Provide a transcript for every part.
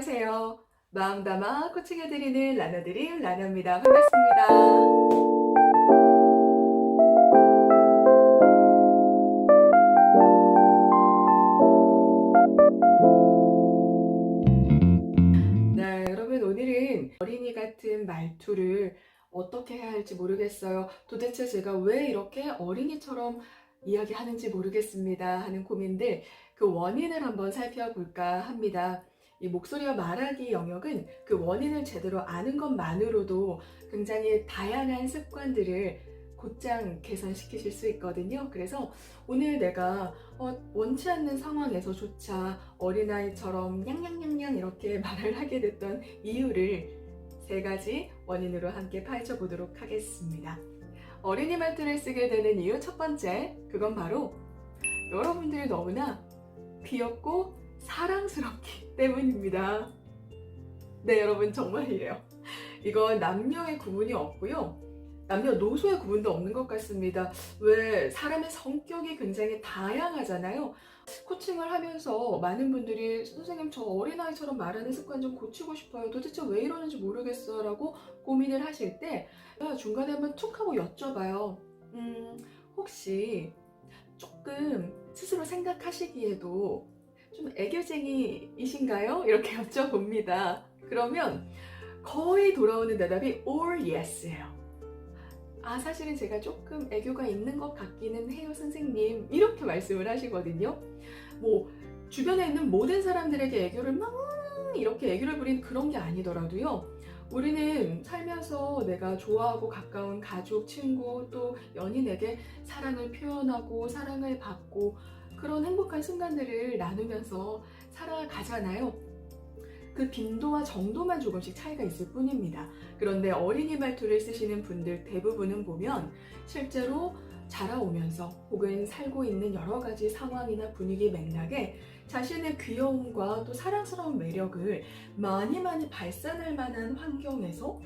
안녕하세요. 마음 담아 코칭해드리는 라나드림 라나입니다. 반갑습니다. 네, 여러분 오늘은 어린이 같은 말투를 어떻게 해야 할지 모르겠어요. 도대체 제가 왜 이렇게 어린이처럼 이야기하는지 모르겠습니다 하는 고민들, 그 원인을 한번 살펴볼까 합니다. 이 목소리와 말하기 영역은 그 원인을 제대로 아는 것만으로도 굉장히 다양한 습관들을 곧장 개선시키실 수 있거든요. 그래서 오늘 내가 원치 않는 상황에서조차 어린아이처럼 냥냥냥냥 이렇게 말을 하게 됐던 이유를 세 가지 원인으로 함께 파헤쳐 보도록 하겠습니다. 어린이 말투를 쓰게 되는 이유 첫 번째, 그건 바로 여러분들이 너무나 귀엽고 사랑스럽기 때문입니다. 네, 여러분 정말 이래요. 이건 남녀의 구분이 없고요. 남녀노소의 구분도 없는 것 같습니다. 왜 사람의 성격이 굉장히 다양하잖아요. 코칭을 하면서 많은 분들이 선생님 저 어린아이처럼 말하는 습관 좀 고치고 싶어요. 도대체 왜 이러는지 모르겠어 라고 고민을 하실 때 중간에 한번 툭 하고 여쭤봐요. 혹시 조금 스스로 생각하시기에도 좀 애교쟁이이신가요? 이렇게 여쭤봅니다. 그러면 거의 돌아오는 대답이 or yes예요. 사실은 제가 조금 애교가 있는 것 같기는 해요, 선생님. 이렇게 말씀을 하시거든요. 뭐, 주변에 있는 모든 사람들에게 애교를 막 이렇게 애교를 부리는 그런 게 아니더라도요. 우리는 살면서 내가 좋아하고 가까운 가족, 친구, 또 연인에게 사랑을 표현하고 사랑을 받고 그런 행복한 순간들을 나누면서 살아가잖아요. 그 빈도와 정도만 조금씩 차이가 있을 뿐입니다. 그런데 어린이 말투를 쓰시는 분들 대부분은 보면 실제로 자라오면서 혹은 살고 있는 여러 가지 상황이나 분위기 맥락에 자신의 귀여움과 또 사랑스러운 매력을 많이 발산할 만한 환경에서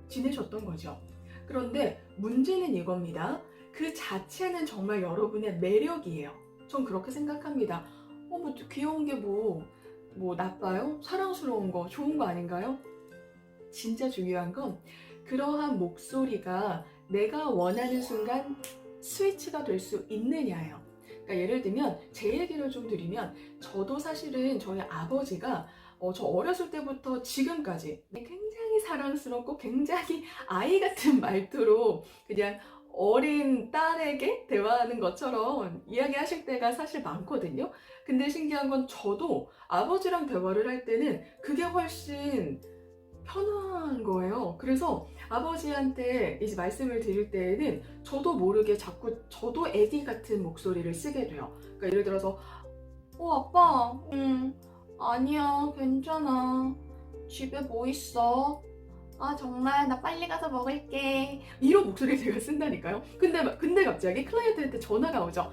지내셨던 거죠. 그런데 문제는 이겁니다. 그 자체는 정말 여러분의 매력이에요. 전 그렇게 생각합니다. 뭐 귀여운 게 뭐 나빠요? 사랑스러운 거 좋은 거 아닌가요? 진짜 중요한 건 그러한 목소리가 내가 원하는 순간 스위치가 될 수 있느냐예요. 그러니까 예를 들면 제 얘기를 좀 드리면 저도 사실은 저희 아버지가 저 어렸을 때부터 지금까지 굉장히 사랑스럽고 굉장히 아이 같은 말투로 그냥 어린 딸에게 대화하는 것처럼 이야기하실 때가 사실 많거든요. 근데 신기한 건 저도 아버지랑 대화를 할 때는 그게 훨씬 편한 거예요. 그래서 아버지한테 이제 말씀을 드릴 때에는 저도 모르게 자꾸 저도 애기 같은 목소리를 쓰게 돼요. 그러니까 예를 들어서 아빠, 아니야, 괜찮아. 집에 뭐 있어? 정말 나 빨리 가서 먹을게. 이런 목소리를 제가 쓴다니까요. 근데 갑자기 클라이언트한테 전화가 오죠.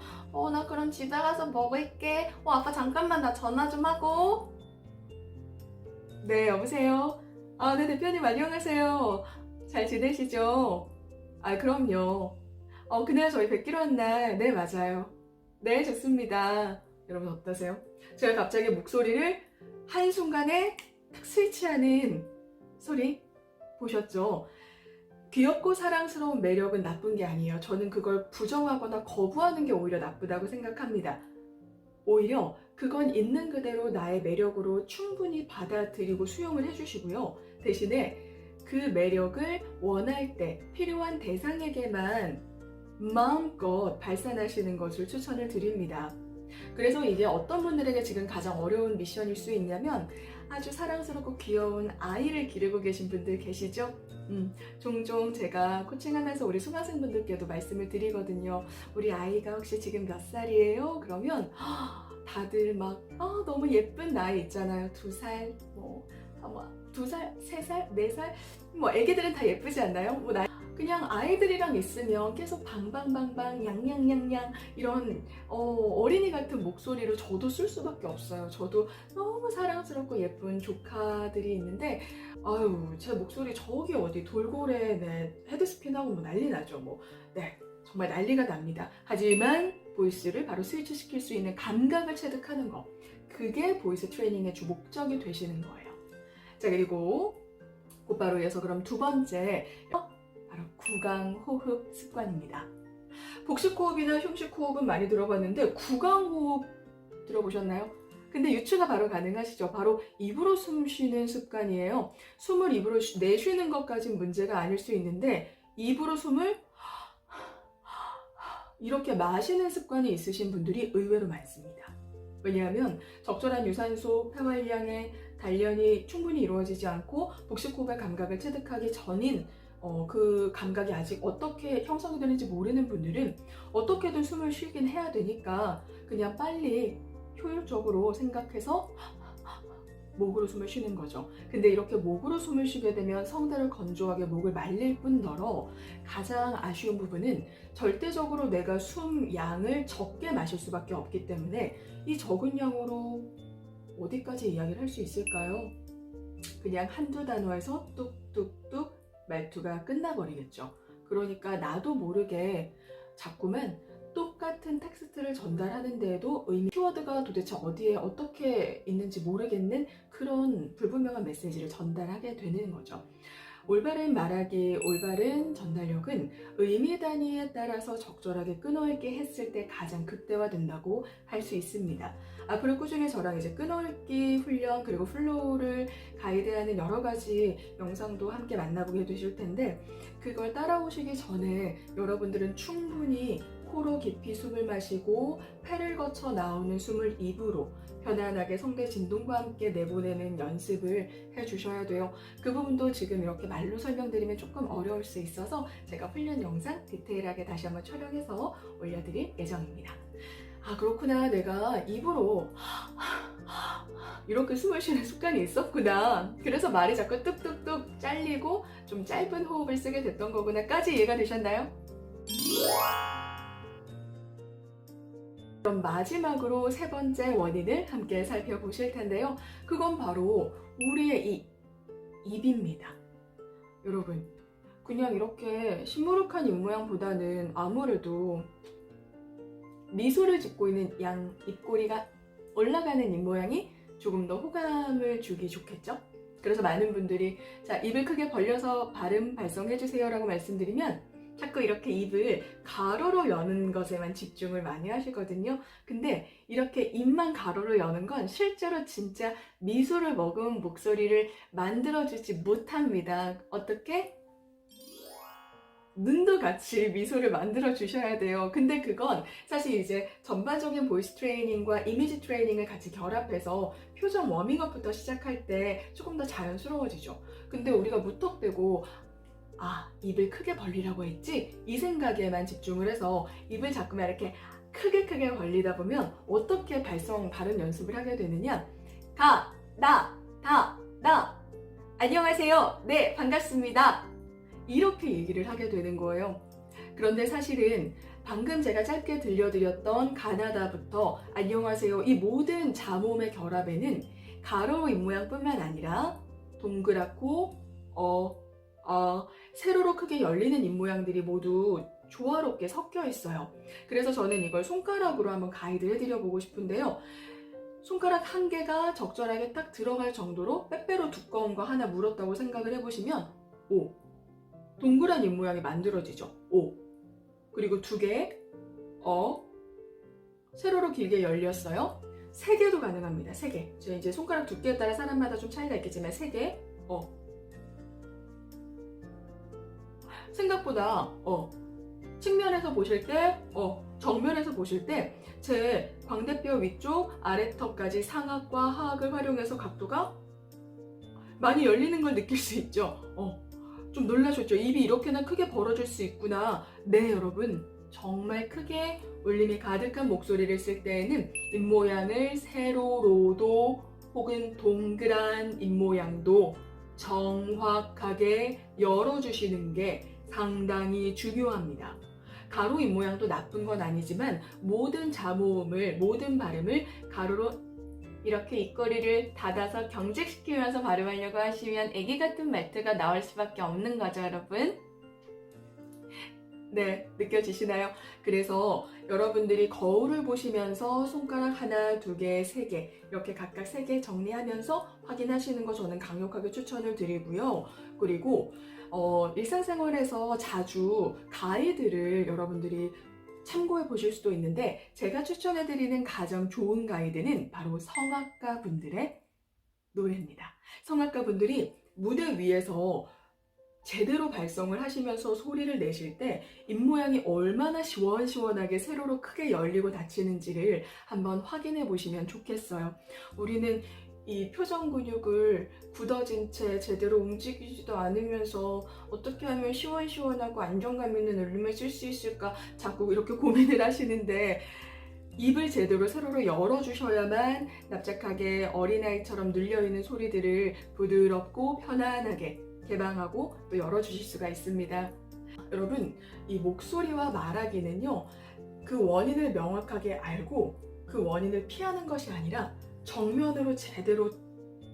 나 그럼 집에 가서 먹을게. 아빠 잠깐만 나 전화 좀 하고. 네, 여보세요? 네, 대표님 안녕하세요. 잘 지내시죠? 그럼요. 그날 저희 뵙기로 한 날, 네, 맞아요. 네, 좋습니다. 여러분 어떠세요? 제가 갑자기 목소리를 한순간에 탁 스위치하는 소리 보셨죠? 귀엽고 사랑스러운 매력은 나쁜 게 아니에요. 저는 그걸 부정하거나 거부하는 게 오히려 나쁘다고 생각합니다. 오히려 그건 있는 그대로 나의 매력으로 충분히 받아들이고 수용을 해주시고요. 대신에 그 매력을 원할 때 필요한 대상에게만 마음껏 발산하시는 것을 추천을 드립니다. 그래서 이게 어떤 분들에게 지금 가장 어려운 미션일 수 있냐면 아주 사랑스럽고 귀여운 아이를 기르고 계신 분들 계시죠? 종종 제가 코칭하면서 우리 수강생분들께도 말씀을 드리거든요. 우리 아이가 혹시 지금 몇 살이에요? 그러면 다들 막 너무 예쁜 나이 있잖아요. 2살, 2살, 3살, 4살 애기들은 다 예쁘지 않나요? 그냥 아이들이랑 있으면 계속 방방방방 양양양양 이런 어린이 같은 목소리로 저도 쓸 수밖에 없어요. 저도 너무 사랑스럽고 예쁜 조카들이 있는데 제 목소리 저기 어디 돌고래 헤드스핀하고 난리 나죠. 네, 정말 난리가 납니다. 하지만 보이스를 바로 스위치 시킬 수 있는 감각을 체득하는 거, 그게 보이스 트레이닝의 주 목적이 되시는 거예요. 자, 그리고 곧바로 이어서 그럼 두 번째, 바로 구강호흡 습관입니다. 복식호흡이나 흉식호흡은 많이 들어봤는데 구강호흡 들어보셨나요? 근데 유추가 바로 가능하시죠? 바로 입으로 숨 쉬는 습관이에요. 숨을 입으로 내쉬는 것까진 문제가 아닐 수 있는데 입으로 숨을 이렇게 마시는 습관이 있으신 분들이 의외로 많습니다. 왜냐하면 적절한 유산소, 폐활량의 단련이 충분히 이루어지지 않고 복식호흡의 감각을 체득하기 전인 그 감각이 아직 어떻게 형성이 되는지 모르는 분들은 어떻게든 숨을 쉬긴 해야 되니까 그냥 빨리 효율적으로 생각해서 목으로 숨을 쉬는 거죠. 근데 이렇게 목으로 숨을 쉬게 되면 성대를 건조하게 목을 말릴 뿐더러 가장 아쉬운 부분은 절대적으로 내가 숨 양을 적게 마실 수밖에 없기 때문에 이 적은 양으로 어디까지 이야기를 할 수 있을까요? 그냥 한두 단어에서 뚝뚝뚝 말투가 끝나버리겠죠. 그러니까 나도 모르게 자꾸만 똑같은 텍스트를 전달하는데도 키워드가 도대체 어디에 어떻게 있는지 모르겠는 그런 불분명한 메시지를 전달하게 되는 거죠. 올바른 말하기, 올바른 전달력은 의미 단위에 따라서 적절하게 끊어읽기 했을 때 가장 극대화된다고 할 수 있습니다. 앞으로 꾸준히 저랑 이제 끊어읽기 훈련 그리고 플로우를 가이드하는 여러 가지 영상도 함께 만나보게 되실 텐데 그걸 따라오시기 전에 여러분들은 충분히 코로 깊이 숨을 마시고 폐를 거쳐 나오는 숨을 입으로 편안하게 성대 진동과 함께 내보내는 연습을 해주셔야 돼요. 그 부분도 지금 이렇게 말로 설명드리면 조금 어려울 수 있어서 제가 훈련 영상 디테일하게 다시 한번 촬영해서 올려드릴 예정입니다. 아, 그렇구나. 내가 입으로 이렇게 숨을 쉬는 습관이 있었구나. 그래서 말이 자꾸 뚝뚝뚝 잘리고 좀 짧은 호흡을 쓰게 됐던 거구나까지 이해가 되셨나요? 그럼 마지막으로 세 번째 원인을 함께 살펴보실 텐데요. 그건 바로 우리의 입입니다. 여러분, 그냥 이렇게 시무룩한 입모양보다는 아무래도 미소를 짓고 있는 양 입꼬리가 올라가는 입모양이 조금 더 호감을 주기 좋겠죠? 그래서 많은 분들이 자, 입을 크게 벌려서 발음 발성해주세요 라고 말씀드리면 자꾸 이렇게 입을 가로로 여는 것에만 집중을 많이 하시거든요. 근데 이렇게 입만 가로로 여는 건 실제로 진짜 미소를 머금은 목소리를 만들어주지 못합니다. 어떻게? 눈도 같이 미소를 만들어 주셔야 돼요. 근데 그건 사실 이제 전반적인 보이스 트레이닝과 이미지 트레이닝을 같이 결합해서 표정 워밍업부터 시작할 때 조금 더 자연스러워지죠. 근데 우리가 무턱대고 아, 입을 크게 벌리라고 했지? 이 생각에만 집중을 해서 입을 자꾸만 이렇게 크게 벌리다 보면 어떻게 발음 연습을 하게 되느냐? 가, 나, 다, 나. 안녕하세요. 네, 반갑습니다. 이렇게 얘기를 하게 되는 거예요. 그런데 사실은 방금 제가 짧게 들려드렸던 가나다부터 안녕하세요. 이 모든 자모음의 결합에는 가로 입모양뿐만 아니라 동그랗고 세로로 크게 열리는 입모양들이 모두 조화롭게 섞여 있어요. 그래서 저는 이걸 손가락으로 한번 가이드 해드려 보고 싶은데요. 손가락 한 개가 적절하게 딱 들어갈 정도로 빼빼로 두꺼운 거 하나 물었다고 생각을 해보시면 오, 동그란 입모양이 만들어지죠. 오, 그리고 두 개, 세로로 길게 열렸어요. 세 개도 가능합니다. 세 개. 제가 이제 손가락 두께에 따라 사람마다 좀 차이가 있겠지만 세 개, 생각보다 측면에서 보실 때 정면에서 보실 때 제 광대뼈 위쪽 아래턱까지 상악과 하악을 활용해서 각도가 많이 열리는 걸 느낄 수 있죠. 좀 놀라셨죠? 입이 이렇게나 크게 벌어질 수 있구나. 네, 여러분, 정말 크게 울림이 가득한 목소리를 쓸 때에는 입모양을 세로로도 혹은 동그란 입모양도 정확하게 열어주시는 게 상당히 중요합니다. 가로 입모양도 나쁜 건 아니지만 모든 자모음을, 모든 발음을 가로로 이렇게 입꼬리를 닫아서 경직시키면서 발음하려고 하시면 애기 같은 말투가 나올 수밖에 없는 거죠, 여러분. 네, 느껴지시나요? 그래서 여러분들이 거울을 보시면서 손가락 하나, 두 개, 세 개 이렇게 각각 세 개 정리하면서 확인하시는 거 저는 강력하게 추천을 드리고요. 그리고 일상생활에서 자주 가이드를 여러분들이 참고해 보실 수도 있는데 제가 추천해 드리는 가장 좋은 가이드는 바로 성악가 분들의 노래입니다. 성악가 분들이 무대 위에서 제대로 발성을 하시면서 소리를 내실 때 입모양이 얼마나 시원시원하게 세로로 크게 열리고 닫히는지를 한번 확인해 보시면 좋겠어요. 우리는 이 표정 근육을 굳어진 채 제대로 움직이지도 않으면서 어떻게 하면 시원시원하고 안정감 있는 울림을 쓸 수 있을까 자꾸 이렇게 고민을 하시는데 입을 제대로 세로로 열어주셔야만 납작하게 어린아이처럼 눌려있는 소리들을 부드럽고 편안하게 개방하고 또 열어주실 수가 있습니다. 여러분, 이 목소리와 말하기는요, 그 원인을 명확하게 알고 그 원인을 피하는 것이 아니라 정면으로 제대로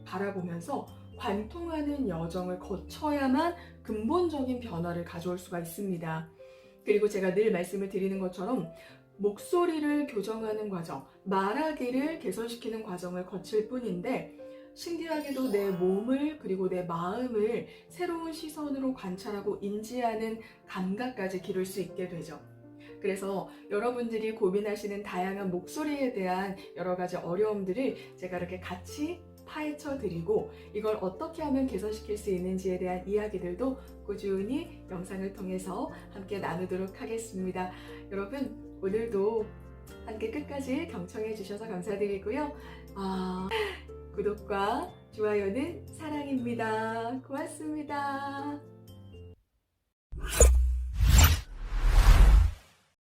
바라보면서 관통하는 여정을 거쳐야만 근본적인 변화를 가져올 수가 있습니다. 그리고 제가 늘 말씀을 드리는 것처럼 목소리를 교정하는 과정, 말하기를 개선시키는 과정을 거칠 뿐인데 신기하게도 내 몸을 그리고 내 마음을 새로운 시선으로 관찰하고 인지하는 감각까지 기를 수 있게 되죠. 그래서 여러분들이 고민하시는 다양한 목소리에 대한 여러 가지 어려움들을 제가 이렇게 같이 파헤쳐 드리고 이걸 어떻게 하면 개선시킬 수 있는지에 대한 이야기들도 꾸준히 영상을 통해서 함께 나누도록 하겠습니다. 여러분, 오늘도 함께 끝까지 경청해 주셔서 감사드리고요. 구독과 좋아요는 사랑입니다. 고맙습니다.